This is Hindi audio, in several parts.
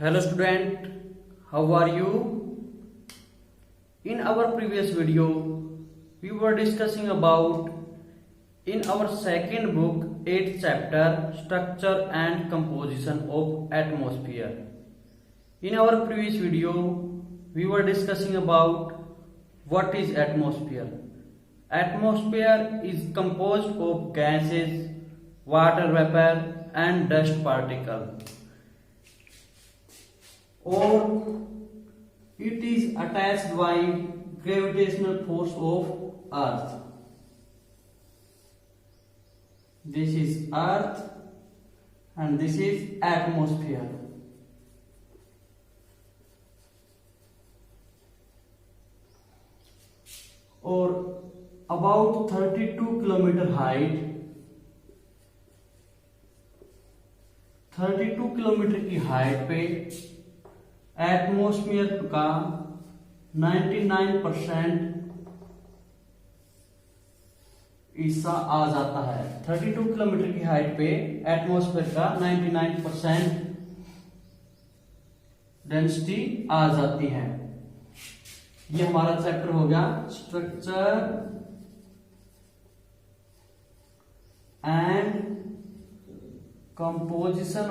Hello student, how are you? In our previous video, we were discussing about in our second book, 8th chapter, structure and composition of atmosphere. In our previous video, we were discussing about what is atmosphere. Atmosphere is composed of gases, water vapor and dust particles. Or it is attached by gravitational force of earth. This is earth and this is atmosphere. Or about 32 kilometer height, 32 kilometre की हाइट पे एटमॉस्फेयर का 99% हिस्सा आ जाता है। 32 किलोमीटर की हाइट पे एटमॉस्फेयर का 99% डेंसिटी आ जाती है। ये हमारा चैप्टर हो गया structure and composition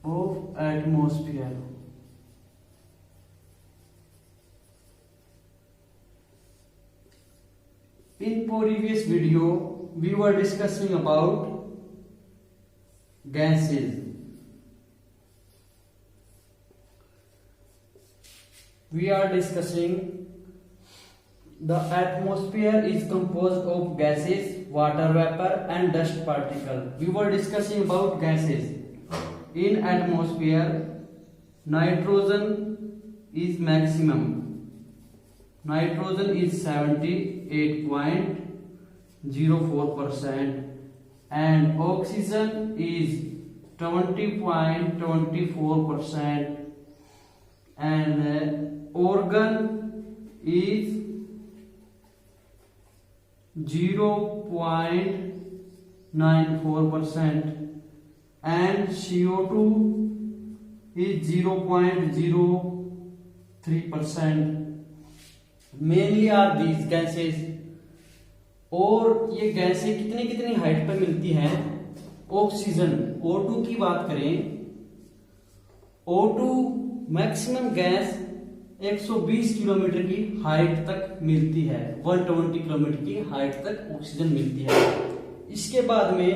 of atmosphere. In previous video, we were discussing about gases. We are discussing the atmosphere is composed of gases, water vapor and dust particle. We were discussing about gases. In atmosphere, nitrogen is maximum. Nitrogen is 78.04% and oxygen is 20.24% and organ is 0.94% and CO2 is 0.03%. Mainly are these gases. और ये गैसें कितनी कितनी हाइट पर मिलती हैं? ऑक्सीजन O2 की बात करें, O2 मैक्सिमम गैस 120 किलोमीटर की हाइट तक मिलती है। 120 किलोमीटर की हाइट तक ऑक्सीजन मिलती है। इसके बाद में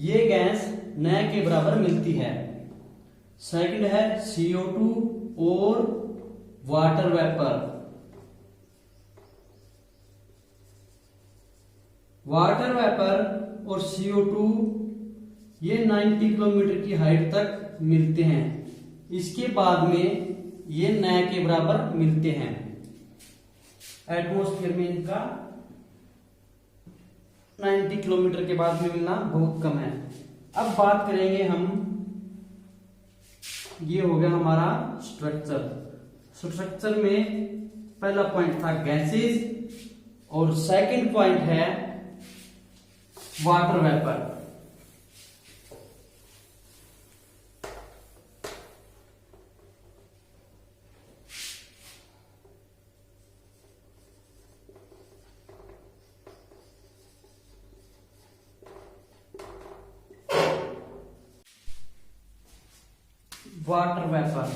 ये गैस न के बराबर मिलती है। सेकंड है CO2 और वाटर वेपर। वाटर वेपर और CO2 ये 90 किलोमीटर की हाइट तक मिलते हैं। इसके बाद में ये न के बराबर मिलते हैं। एटमॉस्फेयर में इनका 90 किलोमीटर के बाद में मिलना बहुत कम है। अब बात करेंगे हम, ये हो गया हमारा स्ट्रक्चर। स्ट्रक्चर में पहला पॉइंट था गैसेस और सेकंड पॉइंट है water vapour. Water vapor.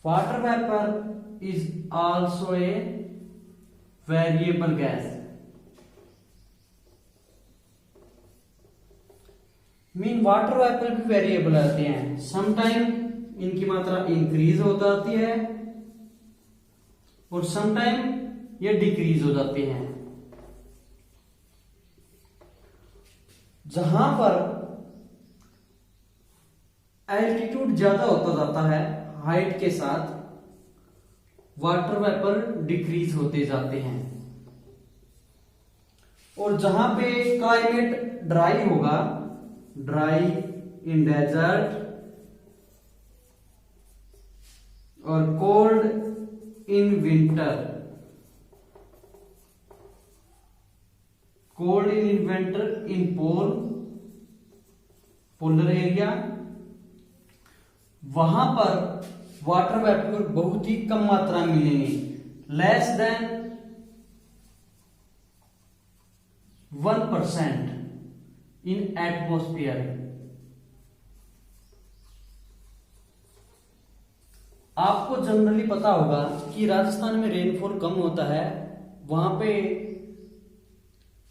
Water vapor is also a variable gas. Mean water vapour भी वेरिएबल आते हैं। समटाइम इनकी मात्रा इंक्रीज हो जाती है और समटाइम ये डिक्रीज हो जाते हैं। जहां पर एल्टीट्यूड ज्यादा होता जाता है हाइट के साथ, वाटर वेपर डिक्रीज होते जाते हैं। और जहां पे क्लाइमेट ड्राई होगा, ड्राई इन डेजर्ट और cold in winter, cold in winter in polar area, वहां पर वाटर वेपर बहुत ही कम मात्रा में मिलेंगे, लेस देन 1% इन एटमोस्फियर। आपको जनरली पता होगा कि राजस्थान में रेनफॉल कम होता है, वहां पे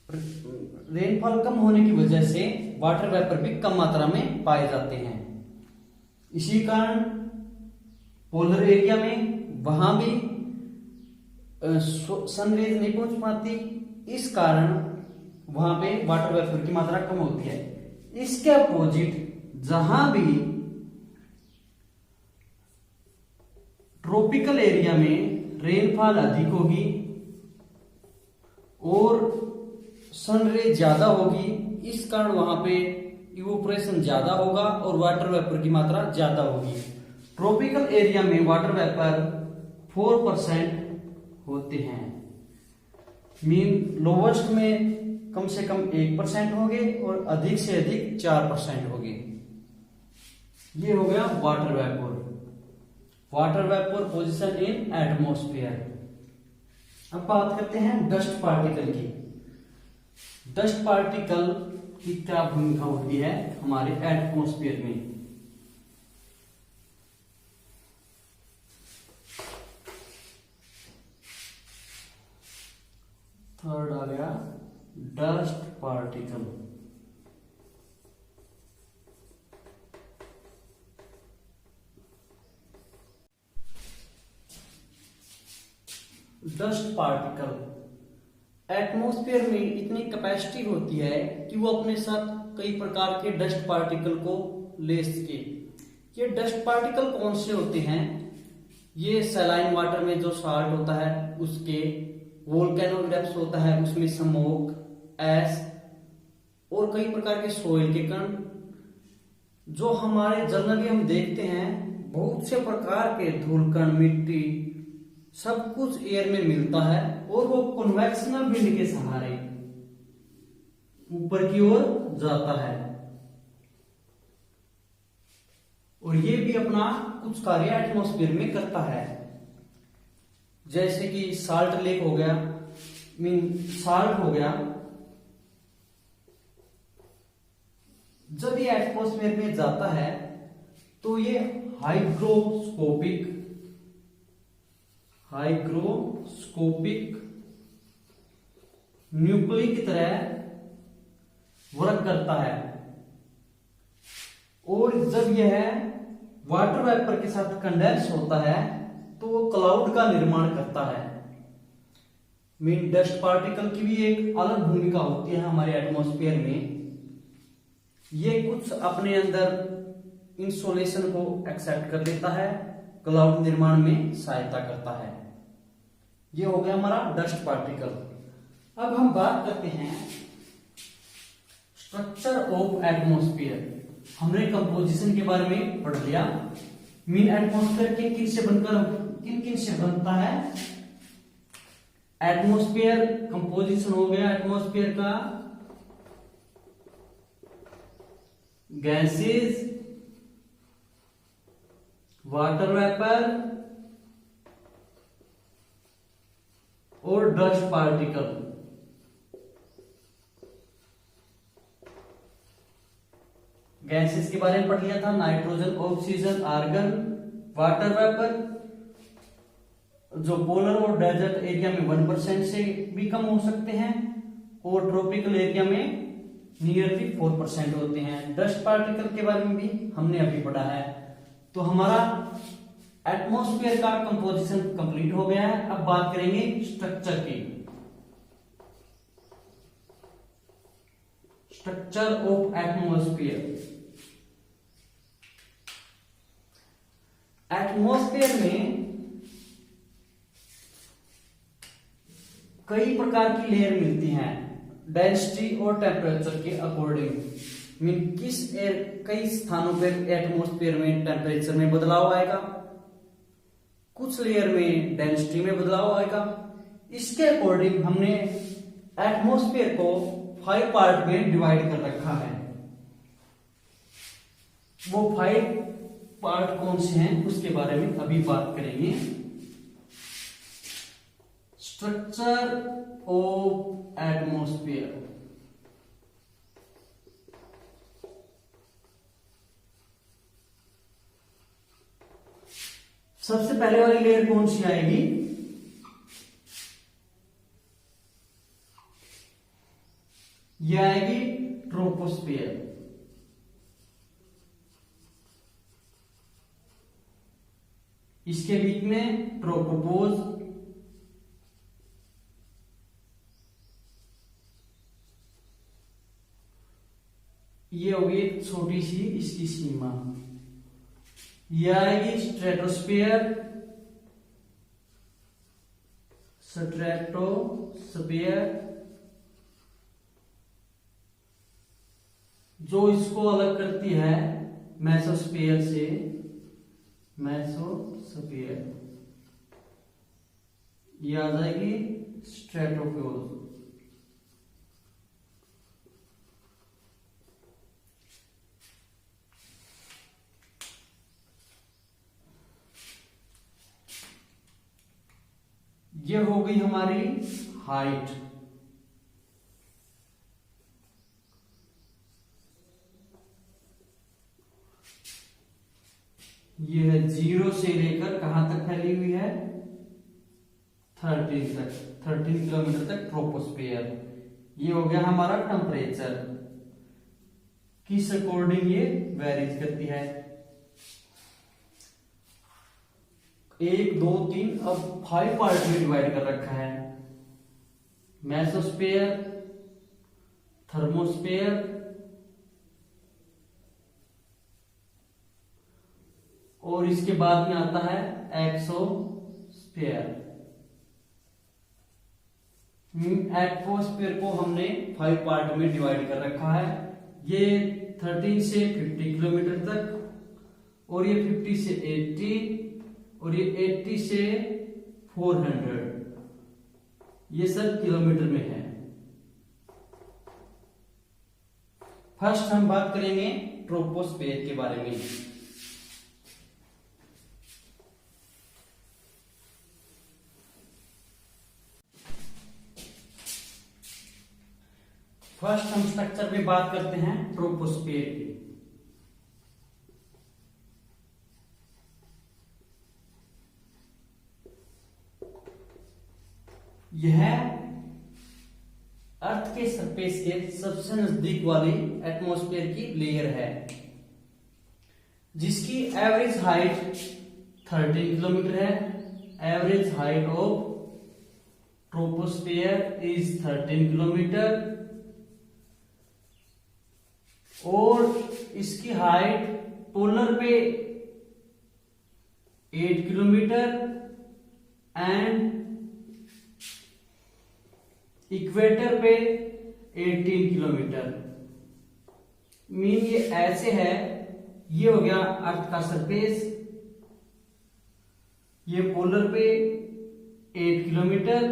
रेनफॉल कम होने की वजह से वाटर वेपर भी कम मात्रा में पाए जाते हैं। इसी कारण पोलर एरिया में वहां भी सनरेज नहीं पहुंच पाती, इस कारण वहां पे वाटर वेपर की मात्रा कम होती है। इसके अपोजिट जहां भी ट्रॉपिकल एरिया में रेनफॉल अधिक होगी और सनरेज ज्यादा होगी, इस कारण वहां पे इवोपरेशन ज्यादा होगा और वाटर वेपर की मात्रा ज्यादा होगी। ट्रॉपिकल एरिया में वाटर वेपर 4% होते हैं, मीन लोवेस्ट में कम से कम 1% होंगे और अधिक से अधिक 4% होंगे। ये हो गया water vapour. Water vapour position in atmosphere. अब बात करते हैं डस्ट पार्टिकल की। डस्ट पार्टिकल की क्या भूमिका होती है हमारे एटमॉस्फेयर में। थर्ड आ गया dust particle. Dust particle atmosphere में इतनी कैपेसिटी होती है कि वो अपने साथ कई प्रकार के डस्ट पार्टिकल को ले सके। ये डस्ट पार्टिकल कौन से होते हैं? ये सैलाइन वाटर में जो साल्ट होता है उसके, वोल्केनो इरप्ट्स होता है उसमें स्मोक, एश और कई प्रकार के सोइल के कण, जो हमारे जनरली हम देखते हैं बहुत से प्रकार के धूलकण, मिट्टी, सब कुछ एयर में मिलता है और वो कन्वेक्शनल विंड के सहारे ऊपर की ओर जाता है और ये भी अपना कुछ कार्य एटमॉस्फेयर में करता है। जैसे कि साल्ट लेक हो गया, मीन साल्ट हो गया, जब ये एटमॉस्फेयर में जाता है तो ये हाइग्रोस्कोपिक न्यूक्ली की तरह वर्क करता है और जब यह वाटर वेपर के साथ कंडेंस होता है तो वो क्लाउड का निर्माण करता है। मीन डस्ट पार्टिकल की भी एक अलग भूमिका होती है हमारे एटमॉस्फेयर में। ये कुछ अपने अंदर इंसोलेशन को एक्सेप्ट कर लेता है, क्लाउड निर्माण में सहायता करता है। ये हो गया हमारा डस्ट पार्टिकल। अब हम बात करते हैं स्ट्रक्चर ऑफ एटमॉस्फेयर। हमने कंपोजिशन के बारे में पढ़ लिया। मीन एटमॉस्फेयर किन किन से बनता है। एटमॉस्फेयर कंपोजिशन हो गया एटमॉस्फेयर का, गैसेस, वाटर वेपर और डस्ट पार्टिकल। गैसेस के बारे में पढ़ लिया था, nitrogen, oxygen, argon, water vapour जो पोलर और डेजर्ट एरिया में 1% से भी कम हो सकते हैं और ट्रॉपिकल एरिया में नियरली 4% होते हैं। डस्ट पार्टिकल के बारे में भी हमने अभी पढ़ा है। तो हमारा एटमॉस्फेयर का कंपोजिशन कंप्लीट हो गया है। अब बात करेंगे स्ट्रक्चर की। Structure of atmosphere. एटमॉस्फेयर में कई प्रकार की लेयर मिलती हैं डेंसिटी और टेम्परेचर के अकॉर्डिंग। मीन कई स्थानों पर एटमॉस्फेयर में टेम्परेचर में बदलाव आएगा, कुछ लेयर में डेंसिटी में बदलाव आएगा। इसके अकॉर्डिंग हमने एटमॉस्फेयर को 5 पार्ट में डिवाइड कर रखा है। वो 5 पार्ट कौन से हैं उसके बारे में अभी बात करेंगे। Structure of atmosphere. सबसे पहले वाली लेयर कौन सी आएगी? ये आएगी ट्रोपोस्फियर। इसके बीच में ट्रोपोपोज, ये होगी एक छोटी सी इसकी सीमा। ये आएगी स्ट्रेटोस्फियर, स्ट्रेटोस्फियर जो इसको अलग करती है मेसोस्फियर से, मेसोस्फियर। ये आ जाएगी स्ट्रेटोपोज। ये हो गई हमारी हाइट। ये है 0 से लेकर कहां तक फैली हुई है? 13 तक, 13 किलोमीटर तक ट्रोपोस्फियर। ये हो गया हमारा टेम्परेचर, किस अकॉर्डिंग ये वेरीज करती है। 1 2 3 अब 5 पार्ट में डिवाइड कर रखा है। मेसोस्फियर, थर्मोस्फियर और इसके बाद में आता है एक्सोस्फियर। एटमॉस्फेयर को हमने 5 पार्ट में डिवाइड कर रखा है। ये 13 से 50 किलोमीटर तक और ये 50 से 80 और ये 80 से 400, ये सब किलोमीटर में है। फर्स्ट हम बात करेंगे ट्रोपोस्फियर के बारे में। फर्स्ट हम स्ट्रक्चर में बात करते हैं ट्रोपोस्फियर की। यह अर्थ के सरफेस के सबसे नजदीक वाली एटमॉस्फेयर की लेयर है, जिसकी एवरेज हाइट 13 किलोमीटर है। Average height of troposphere is 13 kilometre और इसकी हाइट पोलर पे 8 किलोमीटर एंड इक्वेटर पे 18 किलोमीटर। मीन ये ऐसे है, ये हो गया अर्थ का सरफेस, ये पोलर पे 8 किलोमीटर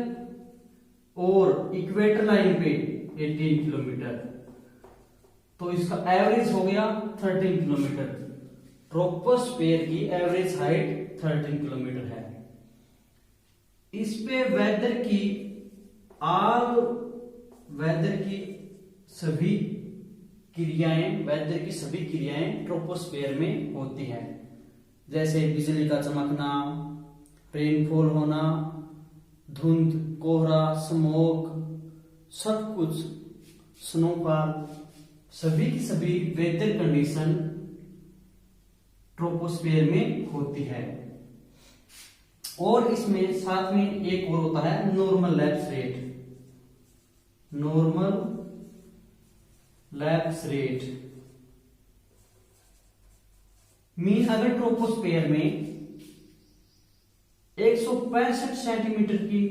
और इक्वेटर लाइन पे 18 किलोमीटर। तो इसका एवरेज हो गया 13 किलोमीटर। ट्रोपोस्फियर की एवरेज हाइट 13 किलोमीटर है। इस पे वेदर की सभी क्रियाएं ट्रोपोस्फियर में होती हैं, जैसे बिजली का चमकना, रेनफॉल होना, धुंध, कोहरा, स्मोक, सब कुछ, स्नोफॉल, सभी की सभी वेदर कंडीशन ट्रोपोस्फियर में होती है। और इसमें साथ में एक और होता है normal lapse rate. Normal lapse rate mean अगर ट्रोपोस्फियर में 165 सेंटीमीटर की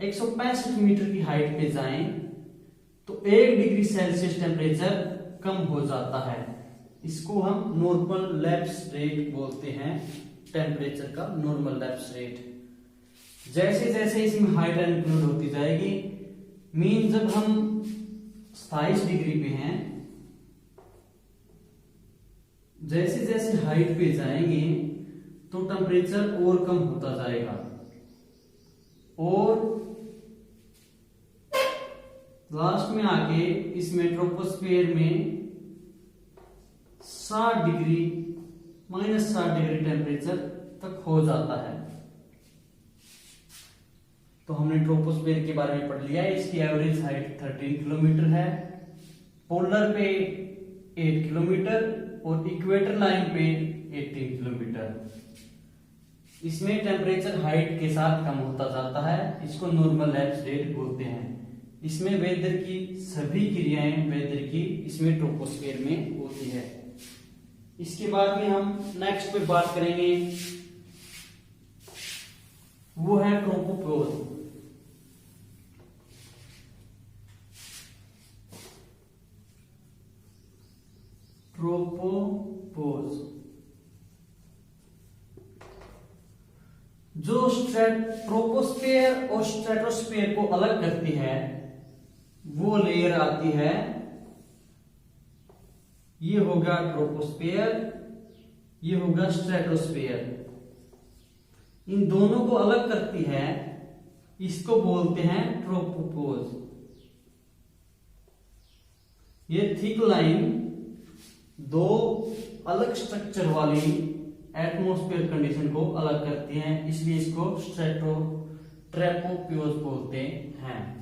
165 मीटर की हाइट पे जाएं तो 1 डिग्री सेल्सियस टेम्परेचर कम हो जाता है। इसको हम नॉर्मल लैप्स रेट बोलते हैं, टेम्परेचर का नॉर्मल लैप्स रेट। जैसे जैसे इसमें हाइट इंक्लूड होती जाएगी, मीन जब हम 27 डिग्री पे हैं, जैसे जैसे हाइट पे जाएंगे तो टेम्परेचर और कम होता जाएगा और लास्ट में आके इसमें ट्रोपोस्फियर में 60 डिग्री -60 डिग्री टेम्परेचर तक हो जाता है। तो हमने ट्रोपोस्फियर के बारे में पढ़ लिया है। इसकी एवरेज हाइट 13 किलोमीटर है, पोलर पे 8 किलोमीटर और इक्वेटर लाइन पे 18 किलोमीटर। इसमें टेम्परेचर हाइट के साथ कम होता जाता है, इसको नॉर्मल लैप्स रेट बोलते हैं। इसमें वेदर की सभी क्रियाएं वेदर की इसमें ट्रोपोस्फियर में होती है। इसके बाद में हम नेक्स्ट पे बात करेंगे, वो है ट्रोपोपोज। ट्रोपोपोज जो ट्रोपोस्फियर और स्ट्रेटोस्फियर को अलग करती है वो लेयर आती है, ये होगा ट्रोपोस्फियर, ये होगा स्ट्रेटोस्फियर। इन दोनों को अलग करती है, इसको बोलते हैं ट्रोपोपोज। ये थिक लाइन दो अलग स्ट्रक्चर वाली एटमॉस्फेयर कंडीशन को अलग करती हैं, इसलिए इसको ट्रोपोपोज बोलते हैं।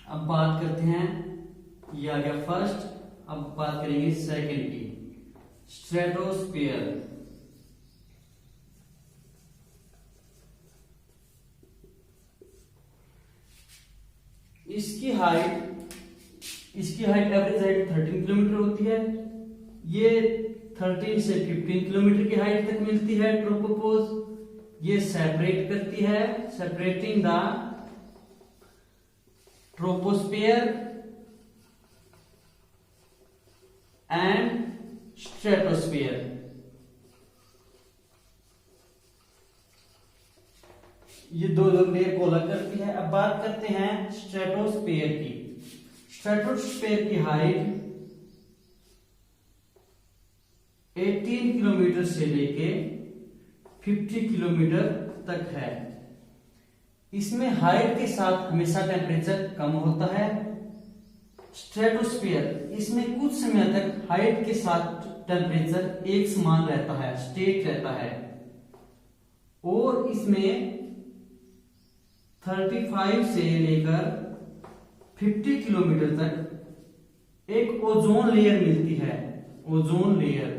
अब बात करते हैं, ये आ गया फर्स्ट। अब बात करेंगे सेकंड की, स्ट्रेटोस्फियर। इसकी हाइट एवरेज हाइट 13 किलोमीटर होती है। ये 13 से 15 किलोमीटर की हाइट तक मिलती है ट्रोपोपोज। ये सेपरेट करती है, separating the troposphere and stratosphere. ये दो लेयर को अलग करती है। अब बात करते हैं स्ट्रेटोस्फियर की। स्ट्रेटोस्फियर की हाइट 18 किलोमीटर से लेके 50 किलोमीटर तक है। इसमें हाइट के साथ हमेशा टेम्परेचर कम होता है। स्ट्रेटोस्फियर, इसमें कुछ समय तक हाइट के साथ टेम्परेचर एक समान रहता है, स्टेट रहता है। और इसमें 35 से लेकर 50 किलोमीटर तक एक ओजोन लेयर मिलती है। ओजोन लेयर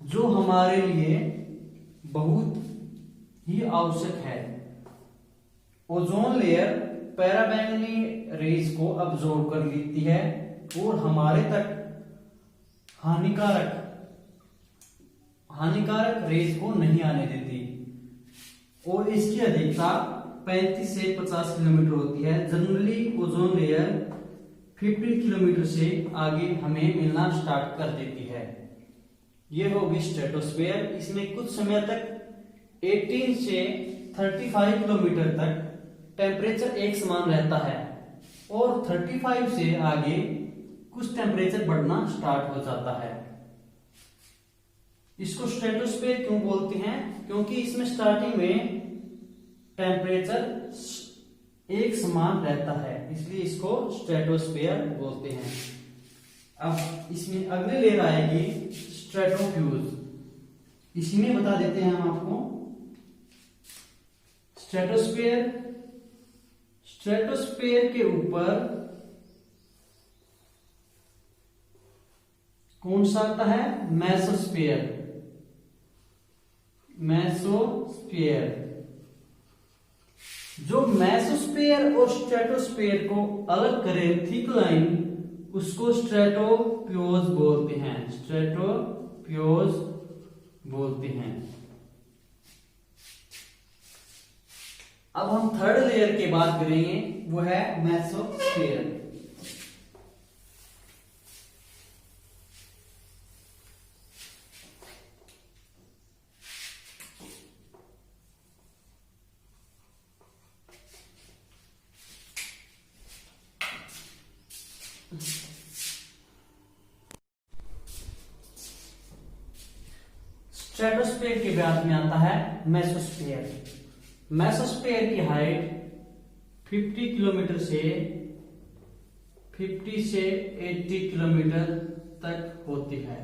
जो हमारे लिए बहुत ही आवश्यक है। ओजोन लेयर पैराबैंगनी रेज को अब्जॉर्ब कर लेती है और हमारे तक हानिकारक रेज को नहीं आने देती। और इसकी अधिकता 35 से 50 किलोमीटर होती है। जनरली ओजोन लेयर 50 किलोमीटर से आगे हमें मिलना स्टार्ट कर देती है। ये होगी स्ट्रेटोस्फियर। इसमें कुछ समय तक 18 से 35 किलोमीटर तक टेम्परेचर एक समान रहता है और 35 से आगे कुछ टेम्परेचर बढ़ना स्टार्ट हो जाता है। इसको स्ट्रेटोस्फियर क्यों बोलते हैं? क्योंकि इसमें स्टार्टिंग में टेम्परेचर एक समान रहता है, इसलिए इसको स्ट्रेटोस्फियर बोलते हैं। अब इसमें अगली लेयर आएगी स्ट्रेटोफ्यूज। इसी में बता देते हैं हम आपको स्ट्रेटोस्फियर के ऊपर कौन सा आता है? मेसोस्फियर। जो मेसोस्फियर और स्ट्रेटोस्फियर को अलग करे थिक लाइन, उसको स्ट्रेटोप्योज बोलते हैं। स्ट्रेटोप्योज बोलते हैं। अब हम थर्ड लेयर की बात करेंगे, वो है मेसोस्फियर। स्ट्रेटोस्फीयर के बाद में आता है मेसोस्फीयर। मेसोस्फीयर की हाइट 50 किलोमीटर से 80 किलोमीटर तक होती है।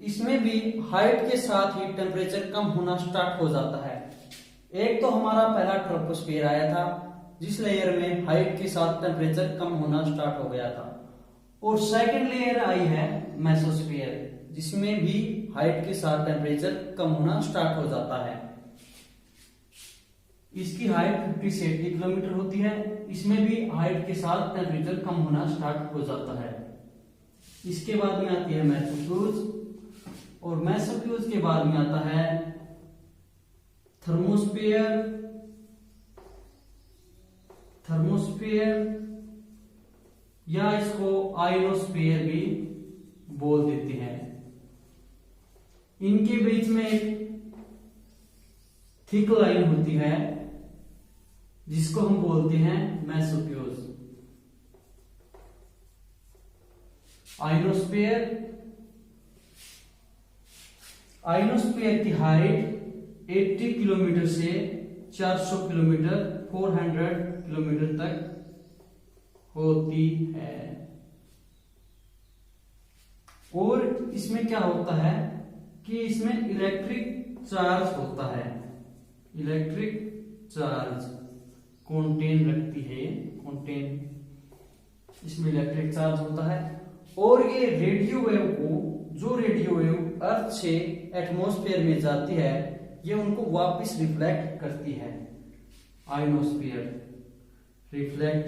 इसमें भी हाइट के साथ ही टेम्परेचर कम होना स्टार्ट हो जाता है। एक तो हमारा पहला ट्रोपोस्फीयर आया था, जिस लेयर में हाइट के साथ टेम्परेचर कम होना स्टार्ट हो गया था, और सेकंड लेयर आई है मेसोस्फीयर, जिसमें भी हाइट के साथ टेम्परेचर कम होना स्टार्ट हो जाता है। इसकी हाइट 50 से 80 किलोमीटर होती है। इसमें भी हाइट के साथ टेम्परेचर कम होना स्टार्ट हो जाता है। इसके बाद में आती है मेसोफ्यूज, और मेसोफ्यूज के बाद में आता है थर्मोस्फीयर। थर्मोस्फीयर या इसको आयनोस्फीयर भी बोल देते हैं। इनके बीच में एक थिक लाइन होती है, जिसको हम बोलते हैं मेसोफ्यूज। आयनोस्फीयर, आयनोस्फीयर की हाइट 80 किलोमीटर से 400 किलोमीटर 400 किलोमीटर तक होती है। और इसमें क्या होता है कि इसमें इलेक्ट्रिक चार्ज होता है। इलेक्ट्रिक चार्ज कंटेन रखती है, कंटेन इसमें इलेक्ट्रिक चार्ज होता है। और ये रेडियो वेव को, जो रेडियो वेव अर्थ से एटमॉस्फेयर में जाती है, ये उनको वापस रिफ्लेक्ट करती है। Ionosphere reflect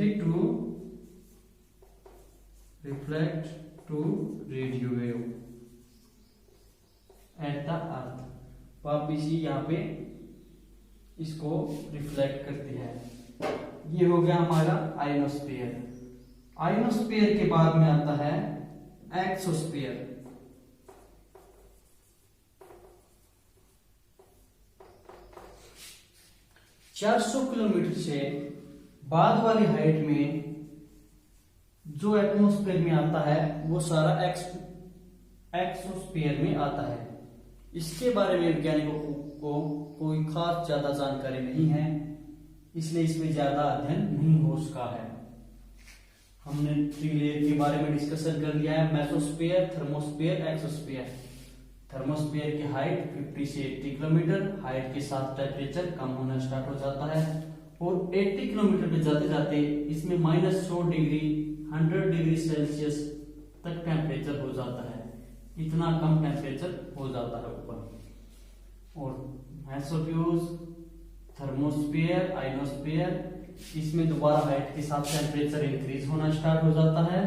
to radio wave at the earth, वापिस ही यहाँ पे इसको रिफ्लेक्ट करती है। ये हो गया हमारा आयनोस्फीयर। आयनोस्फीयर के बाद में आता है एक्सोस्फीयर। ,400 किलोमीटर से बाद वाली हाइट में जो एटमॉस्फेयर में आता है, वो सारा एक्सोस्फीयर में आता है। इसके बारे में वैज्ञानिकों को कोई खास ज्यादा जानकारी नहीं है, इसलिए इसमें ज्यादा अध्ययन नहीं हो सका है। हमने 3 लेयर के बारे में डिस्कशन कर लिया है, मेसोस्फीयर, थर्मोस्फीयर, एक्सोस्फीयर। थर्मोस्फीयर की हाइट 50 से 80 किलोमीटर, हाइट के साथ टेम्परेचर कम होना स्टार्ट हो जाता है, और 80 किलोमीटर पे जाते जाते इसमें -100 डिग्री 100 डिग्री सेल्सियस तक टेम्परेचर हो जाता है। इतना कम टेम्परेचर हो जाता है ऊपर। और मेसोफ्यूज, थर्मोस्फीयर, आयनोस्फीयर, इसमें दोबारा हाइट के साथ टेम्परेचर इंक्रीज होना स्टार्ट हो जाता है,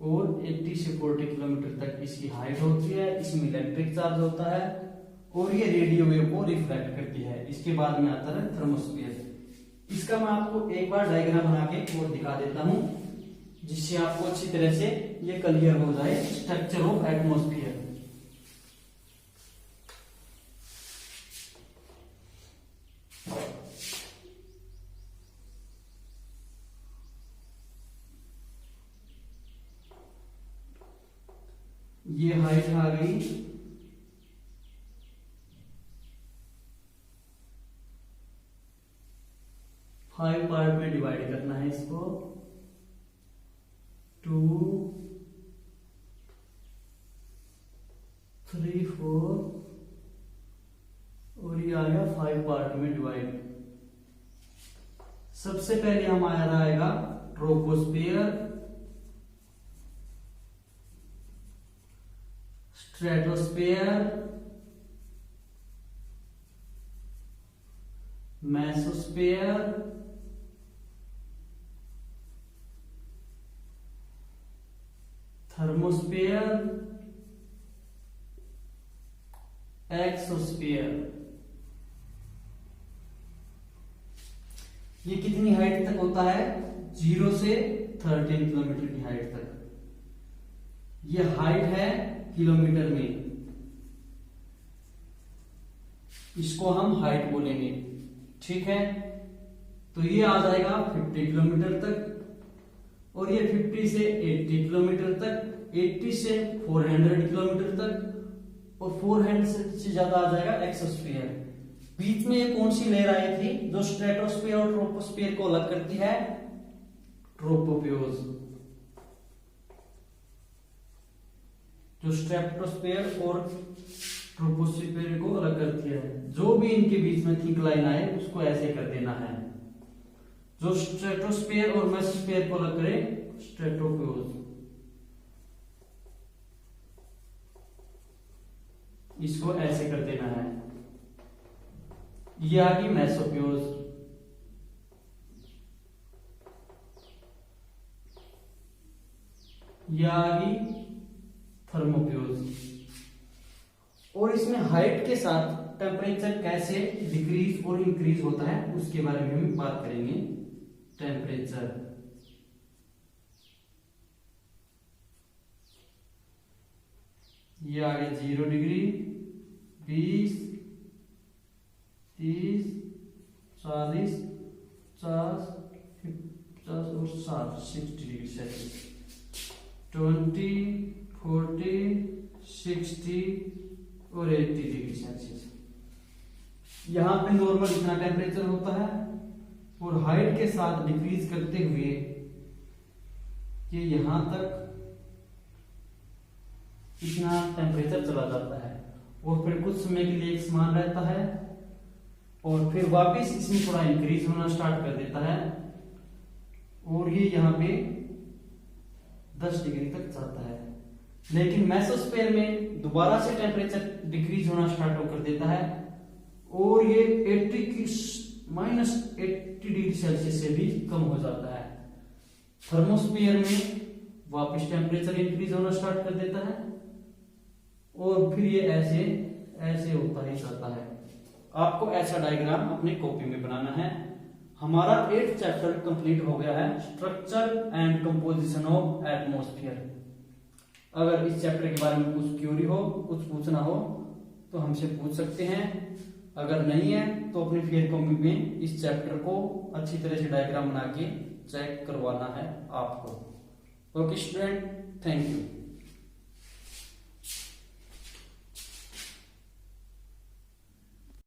और 80 से 40 किलोमीटर तक इसकी हाइट होती है। इसमें इलेक्ट्रिक चार्ज होता है, और ये रेडियो वेव को रिफ्लेक्ट करती है। इसके बाद में आता है थर्मोस्फीयर। इसका मैं आपको एक बार डायग्राम बना के और दिखा देता हूं, जिससे आपको अच्छी तरह से ये क्लियर हो जाए स्ट्रक्चर ऑफ एटमॉस्फेयर। ये हाइट आ गई, फाइव पार्ट में डिवाइड करना है इसको, 2, 3, 4, और ये आ गया 5 पार्ट में डिवाइड। सबसे पहले हमारा आएगा troposphere, stratosphere, mesosphere, thermosphere, exosphere. ये कितनी हाइट तक होता है? 0 से 13 किलोमीटर की हाइट तक। ये हाइट है किलोमीटर में, इसको हम हाइट बोलेंगे, ठीक है। तो ये आ जाएगा 50 किलोमीटर तक, और ये 50 से 80 किलोमीटर तक, 80 से 400 किलोमीटर तक, और फोरहेड से ज्यादा आ जाएगा एक्सोस्फीयर। बीच में ये कौन सी लेयर आई थी जो स्ट्रेटोस्फीयर और ट्रोपोस्फीयर को अलग करती है? ट्रोपोपियोज। जो स्ट्रेटोस्फीयर और ट्रोपोस्फीयर को अलग करती है। जो भी इनके बीच में थिक लाइन आए उसको ऐसे कर देना है। जो स्ट्रेटोस्फीयर और मेसोस्फीयर को अलग करे स्ट्रेटोपियोज। इसको ऐसे कर देना है। ये आ गई मेसोपियोज। ये आ गई थर्मोपियोज। और इसमें हाइट के साथ टेम्परेचर कैसे डिक्रीज और इंक्रीज होता है उसके बारे में हम बात करेंगे। टेम्परेचर ये आ गया 0 डिग्री, 20, 30, 40, 50, 50 और 60, 60 डिग्री सेल्सियस, 20, 40, 60 और 80 डिग्री सेल्सियस। यहाँ पे नॉर्मल इतना टेम्परेचर होता है और हाइट के साथ डिक्रीज करते हुए ये यहां तक इतना टेम्परेचर चला जाता है और फिर कुछ समय के लिए एक समान रहता है और फिर वापस इसमें थोड़ा इंक्रीज होना स्टार्ट कर देता है और ये यहाँ पे 10 डिग्री तक जाता है। लेकिन मेसोस्फीयर में दोबारा से टेम्परेचर डिक्रीज होना स्टार्ट कर देता है और ये 80 की -80 डिग्री सेल्सियस से भी कम हो जाता है। थर्मोस्फीयर में वापस टेम्परेचर इंक्रीज होना स्टार्ट कर देता है और फिर ये ऐसे ऐसे होता ही जाता है। आपको ऐसा डायग्राम अपनी कॉपी में बनाना है। हमारा 8th चैप्टर कंप्लीट हो गया है, structure and composition of atmosphere. अगर इस चैप्टर के बारे में कुछ क्यूरी हो, कुछ पूछना हो तो हमसे पूछ सकते हैं। अगर नहीं है तो अपनी फेयर कॉपी में इस चैप्टर को अच्छी तरह से डायग्राम बना के चेक करवाना है आपको। Okay student, thank you.